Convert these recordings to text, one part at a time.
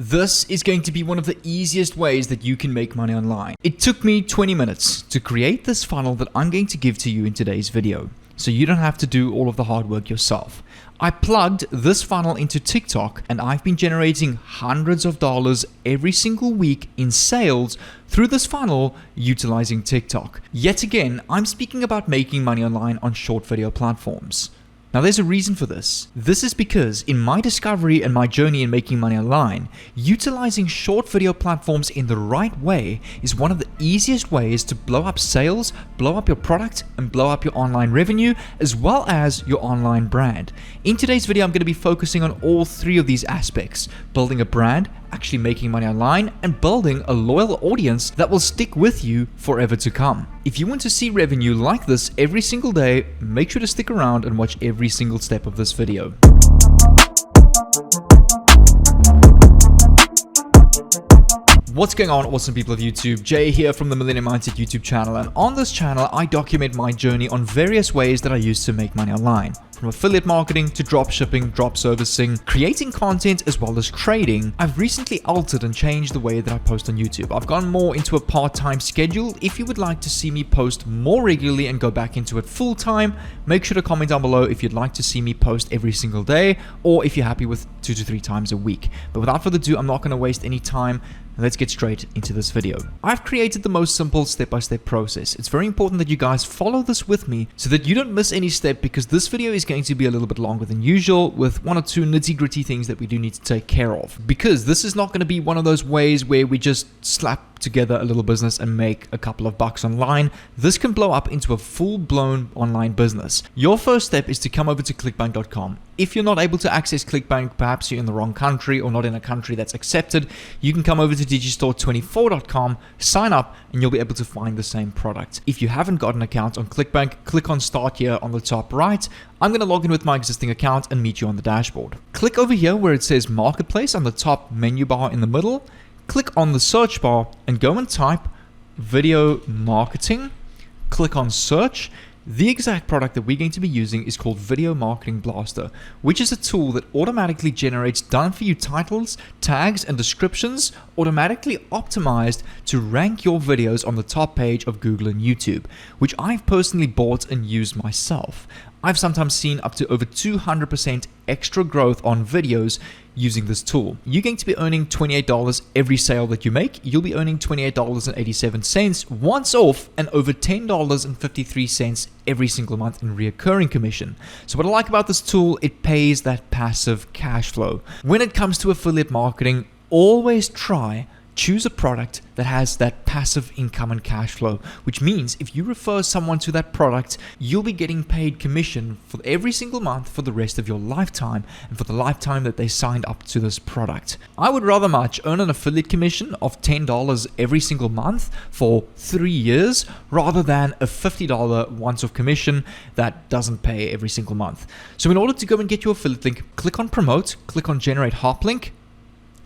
This is going to be one of the easiest ways that you can make money online. It took me 20 minutes to create this funnel that I'm going to give to you in today's video, so you don't have to do all of the hard work yourself. I plugged this funnel into TikTok and I've been generating hundreds of dollars every single week in sales through this funnel utilizing TikTok. Yet again, I'm speaking about making money online on short video platforms. Now there's a reason for this. This is because in my discovery and my journey in making money online, utilizing short video platforms in the right way is one of the easiest ways to blow up sales, blow up your product, and blow up your online revenue, as well as your online brand. In today's video, I'm going to be focusing on all three of these aspects: building a brand, actually making money online, and building a loyal audience that will stick with you forever to come. If you want to see revenue like this every single day, make sure to stick around and watch every single step of this video. What's going on, awesome people of YouTube? Jay here from the Millionaire Mindset YouTube channel, and on this channel I document my journey on various ways that I use to make money online. From affiliate marketing to drop shipping, drop servicing, creating content, as well as trading. I've recently altered and changed the way that I post on YouTube. I've gone more into a part-time schedule. If you would like to see me post more regularly and go back into it full-time, make sure to comment down below if you'd like to see me post every single day, or if you're happy with 2 to 3 times a week. But without further ado, I'm not going to waste any time. Let's get straight into this video. I've created the most simple step-by-step process. It's very important that you guys follow this with me so that you don't miss any step, because this video is going to be a little bit longer than usual with 1 or 2 nitty-gritty things that we do need to take care of. Because this is not going to be one of those ways where we just slap together a little business and make a couple of bucks online. This can blow up into a full-blown online business. Your first step is to come over to clickbank.com. If you're not able to access ClickBank, perhaps you're in the wrong country or not in a country that's accepted, you can come over to digistore24.com, sign up, and you'll be able to find the same product. If you haven't got an account on ClickBank, click on Start here on the top right. I'm going to log in with my existing account and meet you on the dashboard. Click over here where it says Marketplace on the top menu bar in the middle. Click on the search bar and go and type video marketing. Click on search. The exact product that we're going to be using is called Video Marketing Blaster, which is a tool that automatically generates done-for-you titles, tags, and descriptions automatically optimized to rank your videos on the top page of Google and YouTube, which I've personally bought and used myself. I've sometimes seen up to over 200% extra growth on videos using this tool. You're going to be earning $28 every sale that you make. You'll be earning $28.87 once off, and over $10.53 every single month in recurring commission. So what I like about this tool, it pays that passive cash flow. When it comes to affiliate marketing, always choose a product that has that passive income and cash flow, which means if you refer someone to that product, you'll be getting paid commission for every single month for the rest of your lifetime and for the lifetime that they signed up to this product. I would rather much earn an affiliate commission of $10 every single month for 3 years rather than a $50 once-off commission that doesn't pay every single month. So in order to go and get your affiliate link, click on Promote, click on Generate Hop Link,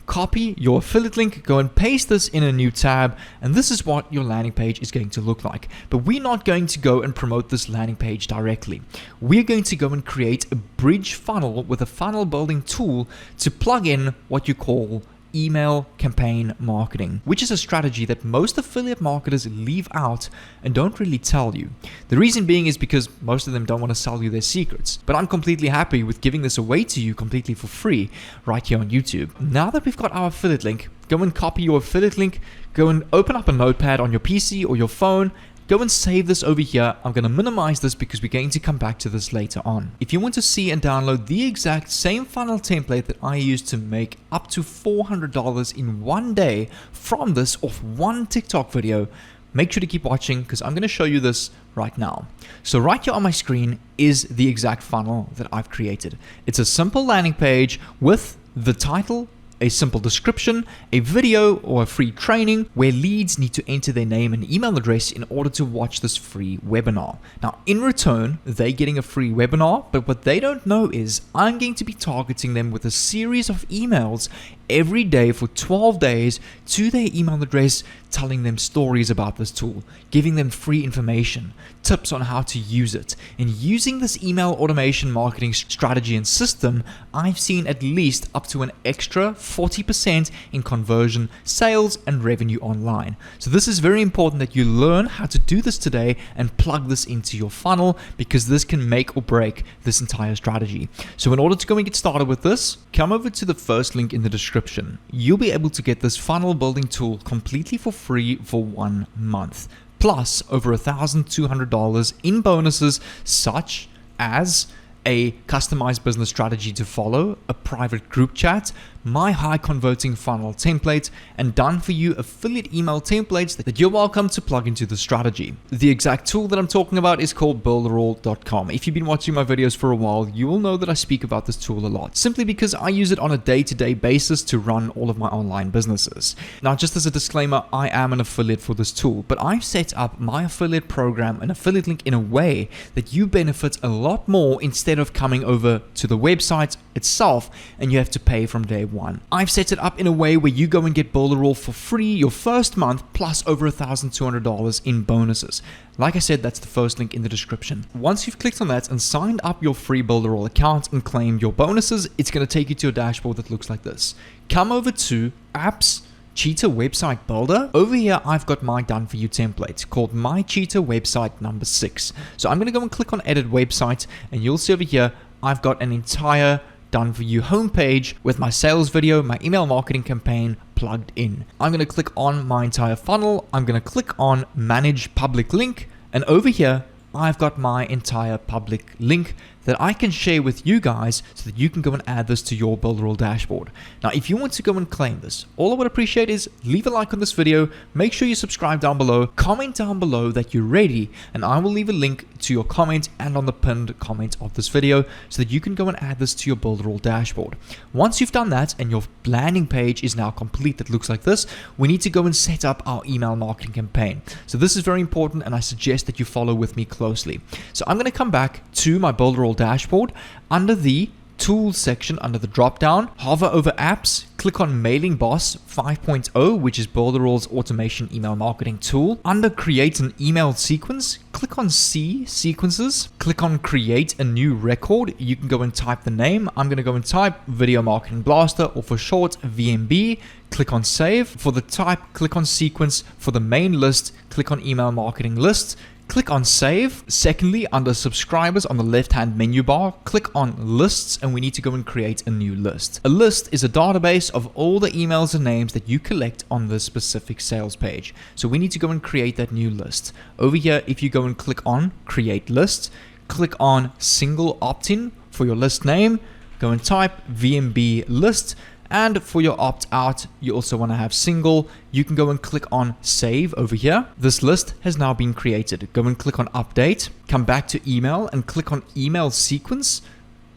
copy your affiliate link, go and paste this in a new tab, and this is what your landing page is going to look like. But we're not going to go and promote this landing page directly. We're going to go and create a bridge funnel with a funnel building tool to plug in what you call email campaign marketing, which is a strategy that most affiliate marketers leave out and don't really tell you. The reason being is because most of them don't want to sell you their secrets. But I'm completely happy with giving this away to you completely for free right here on YouTube. Now that we've got our affiliate link, go and copy your affiliate link, go and open up a notepad on your PC or your phone. Go and save this over here. I'm going to minimize this because we're going to come back to this later on. If you want to see and download the exact same funnel template that I used to make up to $400 in one day from this off one TikTok video, make sure to keep watching because I'm going to show you this right now. So right here on my screen is the exact funnel that I've created. It's a simple landing page with the title, a simple description, a video or a free training where leads need to enter their name and email address in order to watch this free webinar. Now, in return, they're getting a free webinar, but what they don't know is I'm going to be targeting them with a series of emails every day for 12 days to their email address, telling them stories about this tool, giving them free information, tips on how to use it. And using this email automation marketing strategy and system, I've seen at least up to an extra 40% in conversion, sales, and revenue online. So this is very important that you learn how to do this today and plug this into your funnel, because this can make or break this entire strategy. So in order to go and get started with this, come over to the first link in the description. You'll be able to get this funnel building tool completely for free for 1 month, plus over $1,200 in bonuses, such as a customized business strategy to follow, a private group chat, my high converting funnel template, and done for you affiliate email templates that you're welcome to plug into the strategy. The exact tool that I'm talking about is called Builderall.com. If you've been watching my videos for a while, you will know that I speak about this tool a lot, simply because I use it on a day-to-day basis to run all of my online businesses. Now, just as a disclaimer, I am an affiliate for this tool, but I've set up my affiliate program and affiliate link in a way that you benefit a lot more instead of coming over to the website itself and you have to pay from day one. I've set it up in a way where you go and get Builderall for free your first month, plus over $1,200 in bonuses. Like I said, that's the first link in the description. Once you've clicked on that and signed up your free Builderall account and claimed your bonuses, it's going to take you to a dashboard that looks like this. Come over to Apps, Cheetah Website Builder. Over here, I've got my done for you template called My Cheetah Website number 6. So I'm going to go and click on Edit Website, and you'll see over here, I've got an entire done for you homepage with my sales video, my email marketing campaign plugged in. I'm going to click on my entire funnel. I'm going to click on Manage Public Link, and over here, I've got my entire public link that I can share with you guys so that you can go and add this to your Builderall dashboard. Now, if you want to go and claim this, all I would appreciate is leave a like on this video, make sure you subscribe down below, comment down below that you're ready, and I will leave a link to your comment and on the pinned comment of this video so that you can go and add this to your Builderall dashboard. Once you've done that and your landing page is now complete that looks like this, we need to go and set up our email marketing campaign. So this is very important, and I suggest that you follow with me closely. So I'm going to come back to my Builderall dashboard. Under the Tools section, under the drop down, hover over Apps, click on Mailing Boss 5.0, which is Builderall's automation email marketing tool. Under Create an Email Sequence, click on See Sequences, click on Create a New Record. You can go and type the name. I'm going to go and type Video Marketing Blaster, or for short, VMB. Click on Save. For the type, click on Sequence. For the main list, click on Email Marketing List. Click on Save. Secondly, under Subscribers on the left-hand menu bar, click on Lists, and we need to go and create a new list. A list is a database of all the emails and names that you collect on this specific sales page. So we need to go and create that new list. Over here, if you go and click on Create List, click on Single Opt-in for your list name, go and type VMB List. And for your opt-out, you also want to have single. You can go and click on Save over here. This list has now been created. Go and click on Update. Come back to Email and click on Email Sequence.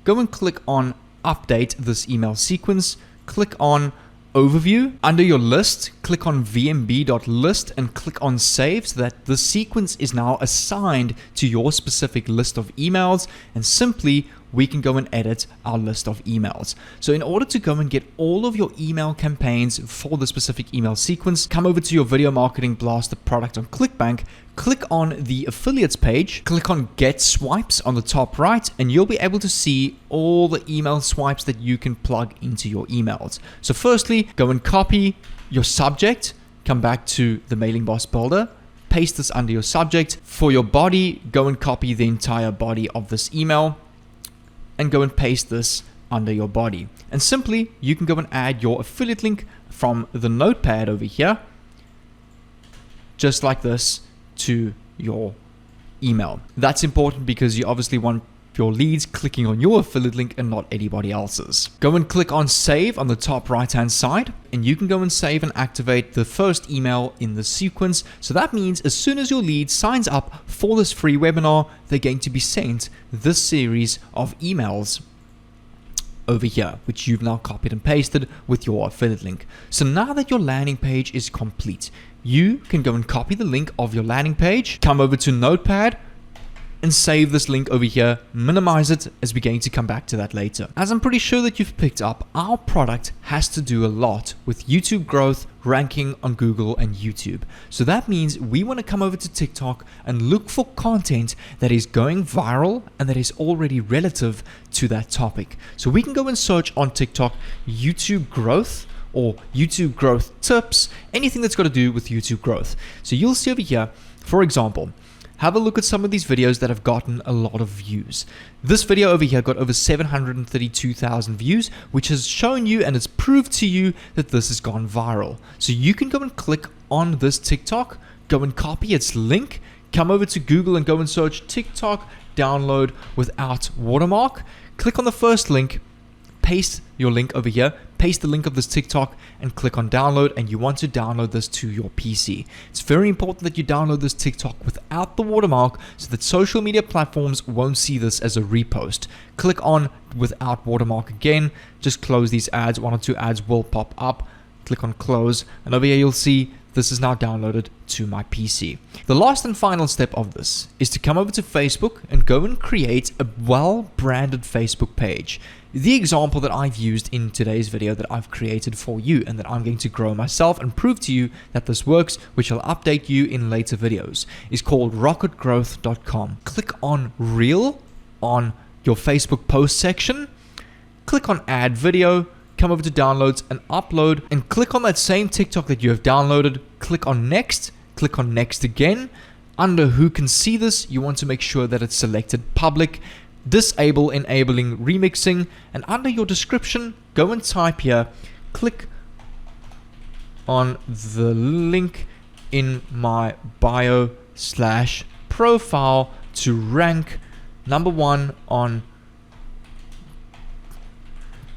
Go and click on Update this email sequence. Click on Overview. Under your list, click on vmb.list and click on Save so that the sequence is now assigned to your specific list of emails, and simply we can go and edit our list of emails. So in order to go and get all of your email campaigns for the specific email sequence, come over to your Video Marketing Blaster product on ClickBank, click on the affiliates page, click on Get Swipes on the top right, and you'll be able to see all the email swipes that you can plug into your emails. So firstly, go and copy your subject, come back to the Mailing Boss Builder, paste this under your subject. For your body, go and copy the entire body of this email and go and paste this under your body. And simply, you can go and add your affiliate link from the notepad over here, just like this, to your email. That's important because you obviously want your leads clicking on your affiliate link and not anybody else's. Go and click on Save on the top right hand side, and you can go and save and activate the first email in the sequence. So that means as soon as your lead signs up for this free webinar, they're going to be sent this series of emails over here, which you've now copied and pasted with your affiliate link. So now that your landing page is complete, you can go and copy the link of your landing page, come over to Notepad, and save this link over here, minimize it, as we're going to come back to that later. As I'm pretty sure that you've picked up, our product has to do a lot with YouTube growth, ranking on Google and YouTube. So that means we want to come over to TikTok and look for content that is going viral and that is already relative to that topic. So we can go and search on TikTok YouTube growth or YouTube growth tips, anything that's got to do with YouTube growth. So you'll see over here, for example, have a look at some of these videos that have gotten a lot of views. This video over here got over 732,000 views, which has shown you and it's proved to you that this has gone viral. So you can go and click on this TikTok, go and copy its link, come over to Google and go and search TikTok download without watermark. Click on the first link, paste your link over here, paste the link of this TikTok and click on download, and you want to download this to your PC. It's very important that you download this TikTok without the watermark so that social media platforms won't see this as a repost. Click on without watermark again, just close these ads, 1 or 2 ads will pop up, click on close, and over here you'll see this is now downloaded to my PC. The last and final step of this is to come over to Facebook and go and create a well-branded Facebook page. The example that I've used in today's video that I've created for you and that I'm going to grow myself and prove to you that this works, which I'll update you in later videos, is called rocketgrowth.com. Click on Reel on your Facebook post section, click on Add Video, come over to downloads and upload, and click on that same TikTok that you have downloaded, click on next again. Under who can see this, you want to make sure that it's selected public, disable enabling remixing, and under your description, go and type here, click on the link in my bio/profile to rank #1 on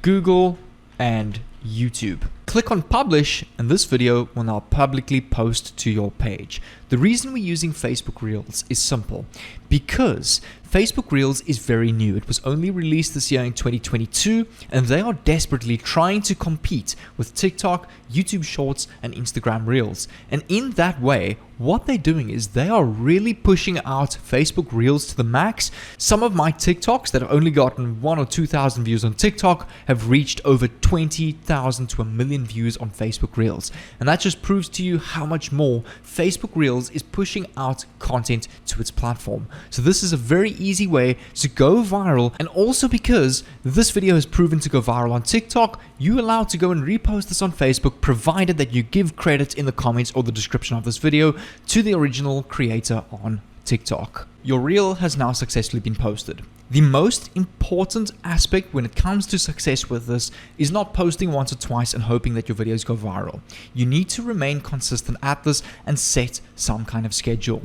Google and YouTube. Click on publish and this video will now publicly post to your page. The reason we're using Facebook Reels is simple, because Facebook Reels is very new. It was only released this year in 2022 and they are desperately trying to compete with TikTok, YouTube Shorts and Instagram Reels. And in that way, what they're doing is they are really pushing out Facebook Reels to the max. Some of my TikToks that have only gotten 1,000 or 2,000 views on TikTok have reached over 20,000 to 1 million views on Facebook Reels. And that just proves to you how much more Facebook Reels is pushing out content to its platform. So this is a very easy way to go viral, and also because this video has proven to go viral on TikTok, you're allowed to go and repost this on Facebook, provided that you give credit in the comments or the description of this video to the original creator on TikTok. Your reel has now successfully been posted. The most important aspect when it comes to success with this is not posting once or twice and hoping that your videos go viral. You need to remain consistent at this and set some kind of schedule.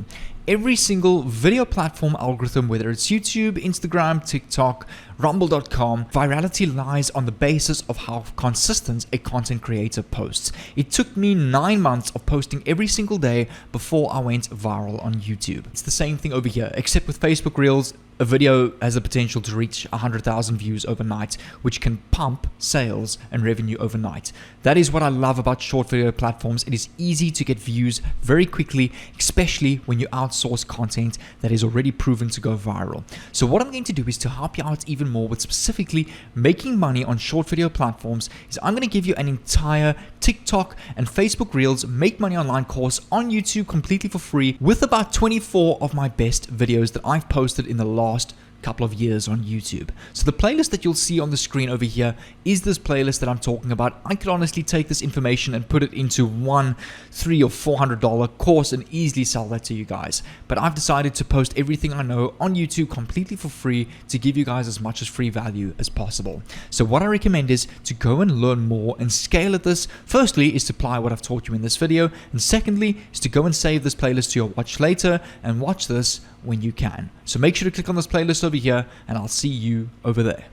Every single video platform algorithm, whether it's YouTube, Instagram, TikTok, Rumble.com, virality lies on the basis of how consistent a content creator posts. It took me 9 months of posting every single day before I went viral on YouTube. It's the same thing over here, except with Facebook Reels. A video has the potential to reach 100,000 views overnight, which can pump sales and revenue overnight. That is what I love about short video platforms. It is easy to get views very quickly, especially when you outsource content that is already proven to go viral. So what I'm going to do is to help you out even more with specifically making money on short video platforms is I'm going to give you an entire TikTok and Facebook Reels Make Money Online course on YouTube completely for free, with about 24 of my best videos that I've posted in the last couple of years on YouTube. So the playlist that you'll see on the screen over here is this playlist that I'm talking about. I could honestly take this information and put it into one $300 or $400 course and easily sell that to you guys. But I've decided to post everything I know on YouTube completely for free to give you guys as much as free value as possible. So what I recommend is to go and learn more and scale at this. Firstly is to apply what I've taught you in this video, and secondly is to go and save this playlist to your watch later and watch this when you can. So make sure to click on this playlist over here and I'll see you over there.